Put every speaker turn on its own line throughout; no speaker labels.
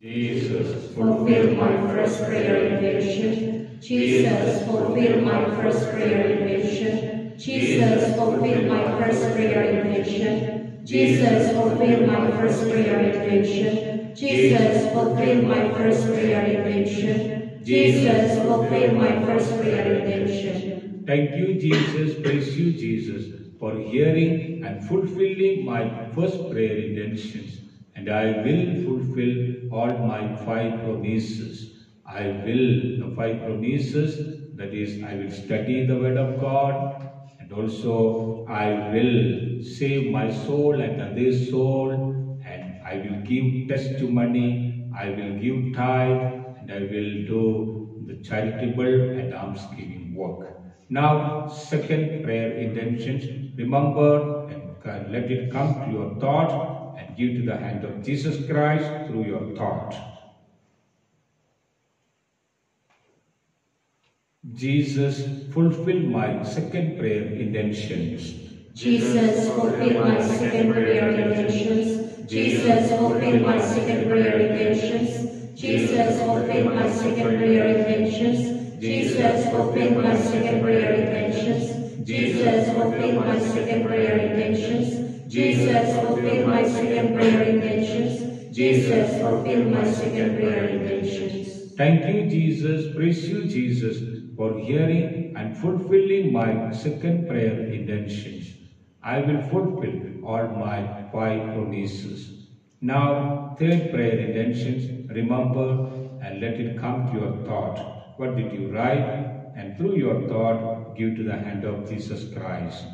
Jesus, fulfill my first prayer intention. Jesus, fulfill my first prayer intention. Jesus, fulfill my first prayer intention. Jesus, fulfill my first prayer intention. Jesus, fulfill my first prayer intention. Jesus, fulfill my first prayer intention.
Thank you, Jesus. Praise you, Jesus, for hearing and fulfilling my first prayer intentions. And I will fulfill all my 5 promises. I will, the 5 promises, that is, I will study the Word of God, and also I will save my soul and others' soul, and I will give testimony, I will give tithe, and I will do the charitable and almsgiving work. Now, second prayer intentions, remember and let it come to your thought and give to the hand of Jesus Christ through your thought. Jesus, fulfill my second prayer intentions.
Jesus, fulfill my second prayer intentions. Jesus, fulfill my second prayer intentions. Jesus, fulfill my second prayer intentions. Jesus, fulfill my second prayer intentions. Jesus, fulfill my second prayer intentions. Jesus, fulfill my second prayer intentions. Jesus, fulfill my second prayer intentions.
Thank you, Jesus. Praise you, Jesus, for hearing and fulfilling my second prayer intentions. I will fulfill all my 5 promises. Now, third prayer intentions, remember and let it come to your thought. What did you write? And through your thought, give to the hand of Jesus Christ.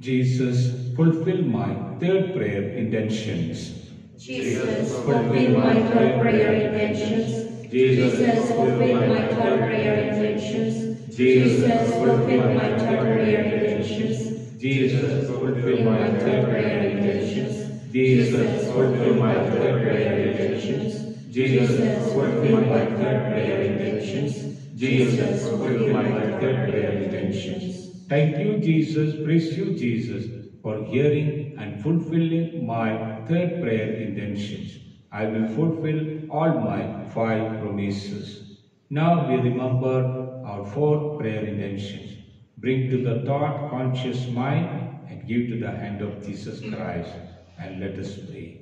Jesus, fulfill my third prayer intentions.
Jesus, fulfill my third prayer intentions. Jesus, fulfill my third prayer intentions. Jesus, fulfill my third prayer intentions.
Jesus, fulfill my third prayer intentions.
Jesus, fulfill my third prayer intentions. Jesus, fulfill my third prayer intentions. Jesus, fulfill my third prayer intentions.
Thank you, Jesus. Praise you, Jesus, for hearing and fulfilling my third prayer intentions. I will fulfill all my 5 promises. Now we remember our 4 prayer intentions. Bring to the thought conscious mind and give to the hand of Jesus Christ, and let us pray.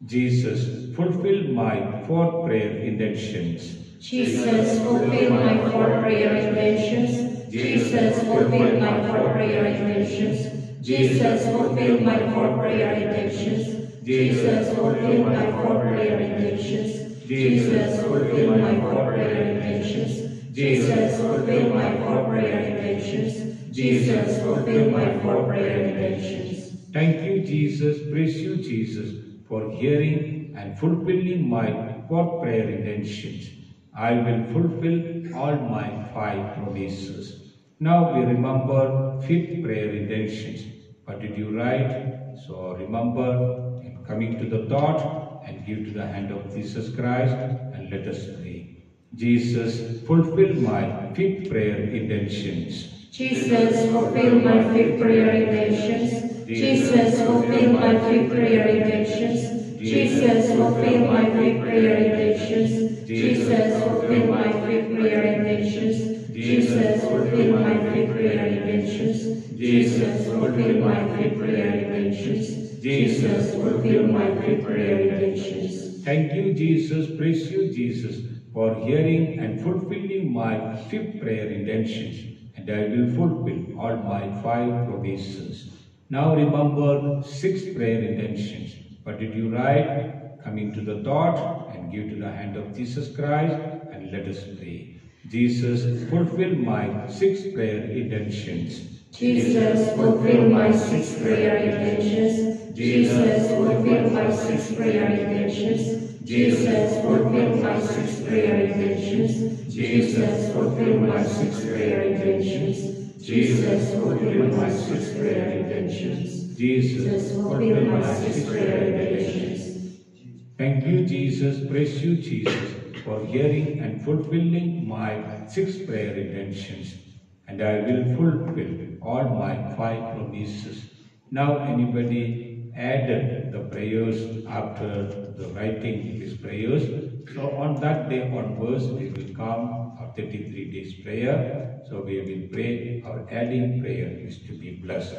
Jesus, fulfill my 4 prayer intentions.
Jesus, fulfill my 4 prayer intentions. Jesus, fulfill my 4 prayer intentions. Jesus, fulfill my 4 prayer intentions. Jesus, fulfill my 4 prayer intentions. Jesus, fulfill my 4 prayer intentions. Jesus, fulfill my 4 prayer intentions. Jesus, fulfill my 4 prayer intentions.
Thank you, Jesus. Praise you, Jesus, for hearing and fulfilling my 4th prayer intentions. I will fulfill all my 5 promises. Now we remember 5th prayer intentions. What did you write? So remember, coming to the thought and give to the hand of Jesus Christ, and let us pray. Jesus, fulfill my 5th prayer intentions.
Jesus, fulfill my 5th prayer intentions. Jesus, fulfill my 5th prayer intentions. Jesus, fulfill my 5th prayer intentions. Jesus, fulfill my 5th prayer intentions. Jesus, fulfill my 5th prayer intentions. Jesus, fulfill my 5th prayer intentions. Jesus, fulfill my 5th prayer intentions.
Thank you, Jesus. Praise you, Jesus, for hearing and fulfilling my 5th prayer intentions. And I will fulfill all my 5 promises. Now remember 6th prayer intentions. What did you write? Coming to the thought and give to the hand of Jesus Christ, and let us pray. Jesus, fulfill my 6th prayer intentions.
Jesus, fulfill my 6th prayer intentions. Jesus, fulfill my 6th prayer intentions. Jesus, fulfill my 6th prayer intentions. Jesus, fulfill my 6th prayer intentions. Jesus, fulfill my 6th prayer intentions.
Jesus,
fulfill my 6th prayer intentions.
Thank you, Jesus. Praise you, Jesus, for hearing and fulfilling my 6th prayer intentions. And I will fulfill all my 5 promises. Now anybody added the prayers after the writing these prayers. So on that day onwards, we will come our 33 days prayer. So we will pray our adding prayer is to be blessed.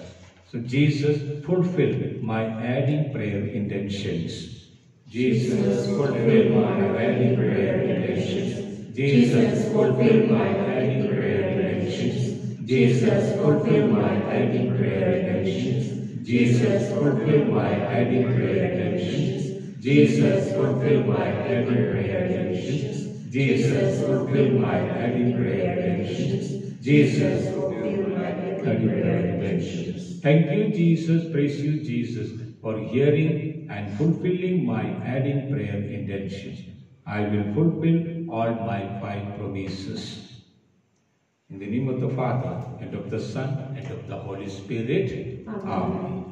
So Jesus, fulfill my adding prayer intentions. Jesus, fulfill my adding prayer intentions. Jesus, fulfill my adding prayer intentions. Jesus, fulfill my adding prayer intentions. Jesus, fulfill my adding prayer intentions. Jesus, fulfill my adding prayer intentions. Jesus, fulfill my adding prayer intentions. Jesus, fulfill my adding prayer intentions. Thank you, Jesus. Praise you, Jesus, for hearing and fulfilling my adding prayer intentions. I will fulfill all my 5 promises. In the name of the Father, and of the Son, and of the Holy Spirit. Amen.